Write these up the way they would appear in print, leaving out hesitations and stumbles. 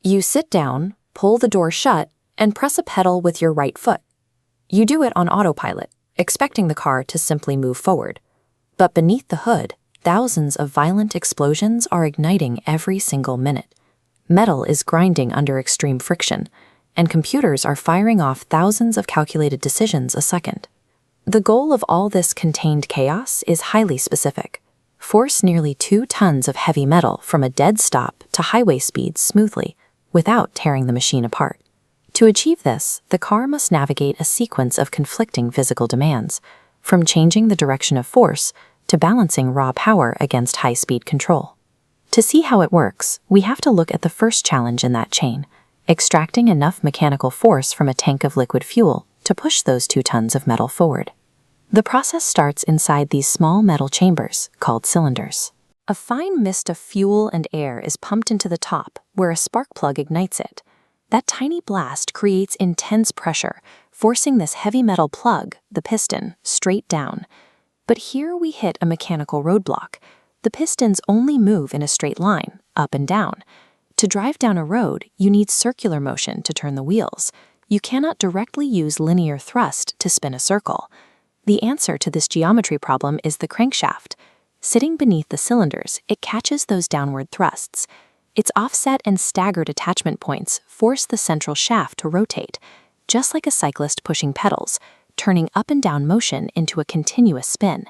You sit down, pull the door shut, and press a pedal with your right foot. You do it on autopilot, expecting the car to simply move forward. But beneath the hood, thousands of violent explosions are igniting every single minute. Metal is grinding under extreme friction, and computers are firing off thousands of calculated decisions a second. The goal of all this contained chaos is highly specific. Force nearly 2 tons of heavy metal from a dead stop to highway speeds smoothly, without tearing the machine apart. To achieve this, the car must navigate a sequence of conflicting physical demands, from changing the direction of force to balancing raw power against high-speed control. To see how it works, we have to look at the first challenge in that chain, extracting enough mechanical force from a tank of liquid fuel to push those 2 tons of metal forward. The process starts inside these small metal chambers, called cylinders. A fine mist of fuel and air is pumped into the top, where a spark plug ignites it. That tiny blast creates intense pressure, forcing this heavy metal plug, the piston, straight down. But here we hit a mechanical roadblock. The pistons only move in a straight line, up and down. To drive down a road, you need circular motion to turn the wheels. You cannot directly use linear thrust to spin a circle. The answer to this geometry problem is the crankshaft. Sitting beneath the cylinders, it catches those downward thrusts. Its offset and staggered attachment points force the central shaft to rotate, just like a cyclist pushing pedals, turning up and down motion into a continuous spin.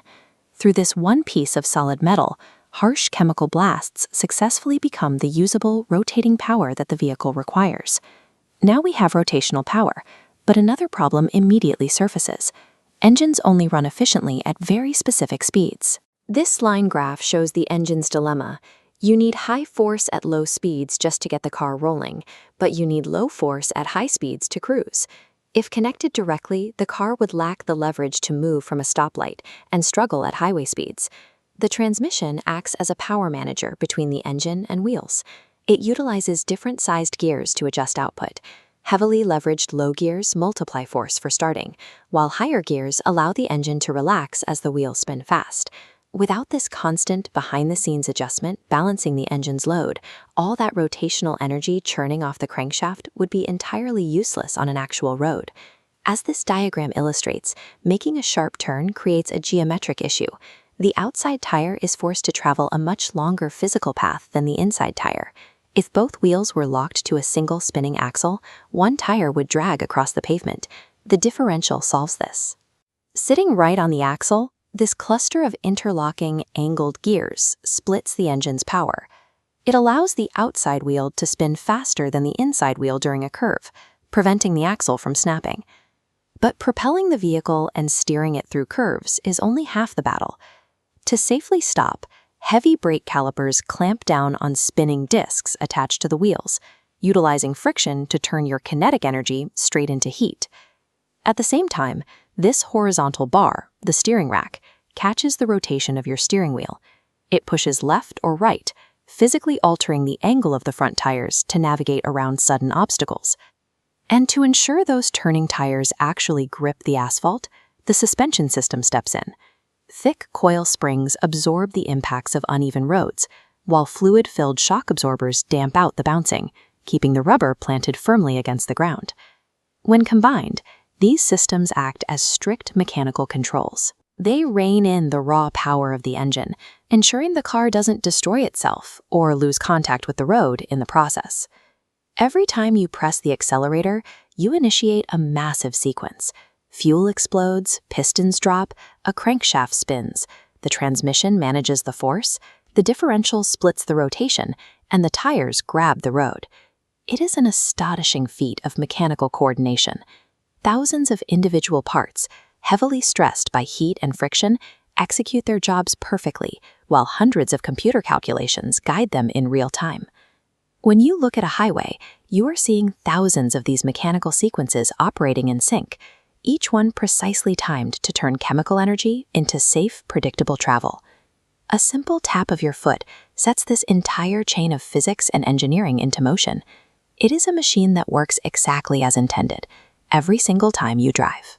Through this one piece of solid metal, harsh chemical blasts successfully become the usable, rotating power that the vehicle requires. Now we have rotational power, but another problem immediately surfaces. Engines only run efficiently at very specific speeds. This line graph shows the engine's dilemma. You need high force at low speeds just to get the car rolling, but you need low force at high speeds to cruise. If connected directly, the car would lack the leverage to move from a stoplight and struggle at highway speeds. The transmission acts as a power manager between the engine and wheels. It utilizes different-sized gears to adjust output. Heavily leveraged low gears multiply force for starting, while higher gears allow the engine to relax as the wheels spin fast. Without this constant behind-the-scenes adjustment balancing the engine's load, all that rotational energy churning off the crankshaft would be entirely useless on an actual road. As this diagram illustrates, making a sharp turn creates a geometric issue. The outside tire is forced to travel a much longer physical path than the inside tire. If both wheels were locked to a single spinning axle, one tire would drag across the pavement. The differential solves this. Sitting right on the axle, this cluster of interlocking, angled gears splits the engine's power. It allows the outside wheel to spin faster than the inside wheel during a curve, preventing the axle from snapping. But propelling the vehicle and steering it through curves is only half the battle. To safely stop, heavy brake calipers clamp down on spinning discs attached to the wheels, utilizing friction to turn your kinetic energy straight into heat. At the same time, this horizontal bar, the steering rack, catches the rotation of your steering wheel. It pushes left or right, physically altering the angle of the front tires to navigate around sudden obstacles. And to ensure those turning tires actually grip the asphalt, the suspension system steps in. Thick coil springs absorb the impacts of uneven roads, while fluid-filled shock absorbers damp out the bouncing, keeping the rubber planted firmly against the ground. When combined, these systems act as strict mechanical controls. They rein in the raw power of the engine, ensuring the car doesn't destroy itself or lose contact with the road in the process. Every time you press the accelerator, you initiate a massive sequence. Fuel explodes, pistons drop, a crankshaft spins, the transmission manages the force, the differential splits the rotation, and the tires grab the road. It is an astonishing feat of mechanical coordination. Thousands of individual parts, heavily stressed by heat and friction, execute their jobs perfectly, while hundreds of computer calculations guide them in real time. When you look at a highway, you are seeing thousands of these mechanical sequences operating in sync, each one precisely timed to turn chemical energy into safe, predictable travel. A simple tap of your foot sets this entire chain of physics and engineering into motion. It is a machine that works exactly as intended, every single time you drive.